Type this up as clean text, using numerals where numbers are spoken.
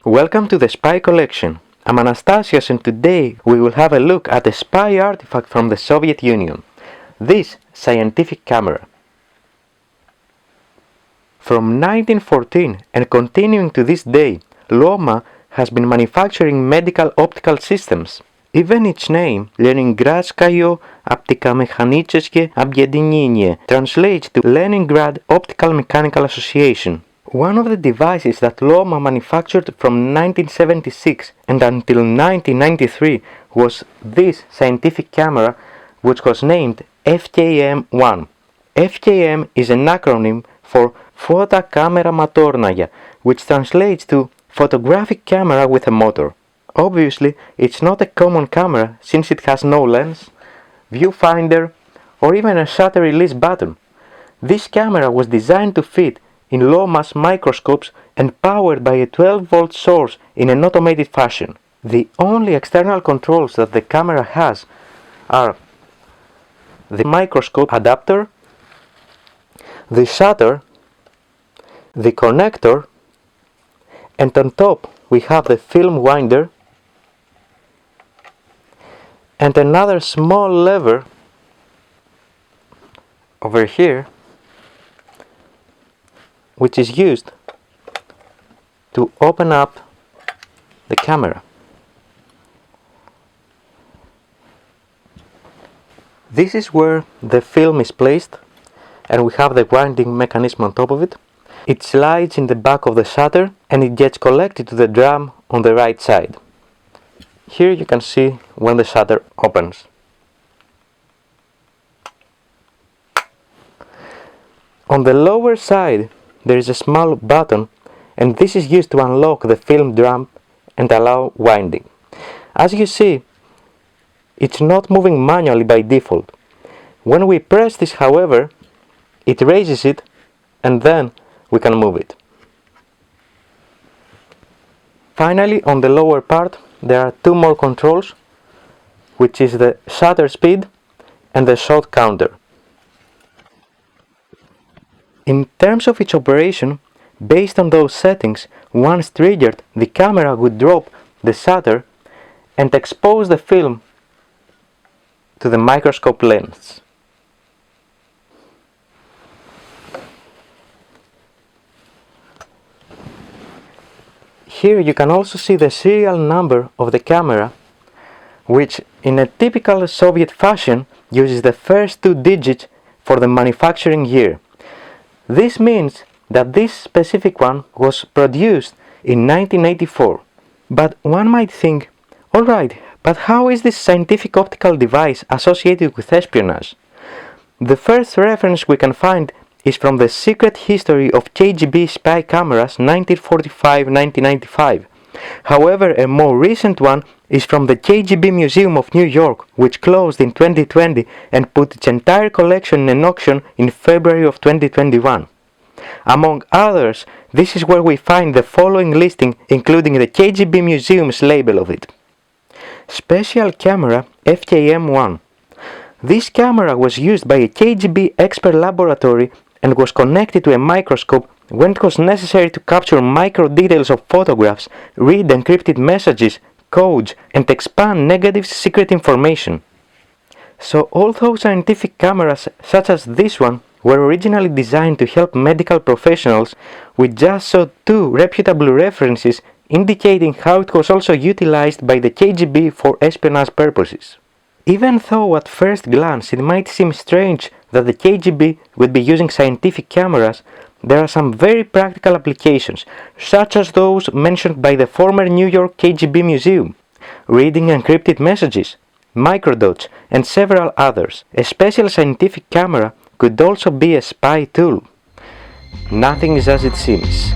Welcome to the Spy Collection. I'm Anastasios and today we will have a look at a spy artifact from the Soviet Union, this scientific camera. From 1914 and continuing to this day, Loma has been manufacturing medical optical systems. Even its name, Leningradskoye Optikomechanicheskое Объединение, translates to Leningrad Optical Mechanical Association. One of the devices that Loma manufactured from 1976 and until 1993 was this scientific camera, which was named FKM-1. FKM is an acronym for Fotokamera Motornaya, which translates to photographic camera with a motor. Obviously, it's not a common camera since it has no lens, viewfinder, or even a shutter release button. This camera was designed to fit in Loma's microscopes and powered by a 12-volt source in an automated fashion. The only external controls that the camera has are the microscope adapter, the shutter, the connector, and on top we have the film winder and another small lever over here, which is used to open up the camera. This is where the film is placed, and we have the winding mechanism on top of it. It slides in the back of the shutter and it gets collected to the drum on the right side. Here you can see when the shutter opens. On the lower side there is a small button, and this is used to unlock the film drum and allow winding. As you see, it's not moving manually by default. When we press this, however, it raises it and then we can move it. Finally, on the lower part there are two more controls, which is the shutter speed and the shot counter. In terms of its operation, based on those settings, once triggered, the camera would drop the shutter and expose the film to the microscope lens. Here you can also see the serial number of the camera, which in a typical Soviet fashion uses the first two digits for the manufacturing year. This means that this specific one was produced in 1984. But one might think, alright, but how is this scientific optical device associated with espionage? The first reference we can find is from the Secret History of KGB Spy Cameras 1945-1995. However, a more recent one is from the KGB Museum of New York, which closed in 2020 and put its entire collection in an auction in February of 2021. Among others, this is where we find the following listing, including the KGB Museum's label of it. Special Camera FKM-1. This camera was used by a KGB expert laboratory and was connected to a microscope when it was necessary to capture micro details of photographs, read encrypted messages, codes, and expand negative secret information. So although scientific cameras such as this one were originally designed to help medical professionals, we just saw two reputable references indicating how it was also utilized by the KGB for espionage purposes. Even though at first glance it might seem strange that the KGB would be using scientific cameras, there are some very practical applications, such as those mentioned by the former New York KGB Museum, reading encrypted messages, microdots, and several others. A special scientific camera could also be a spy tool. Nothing is as it seems.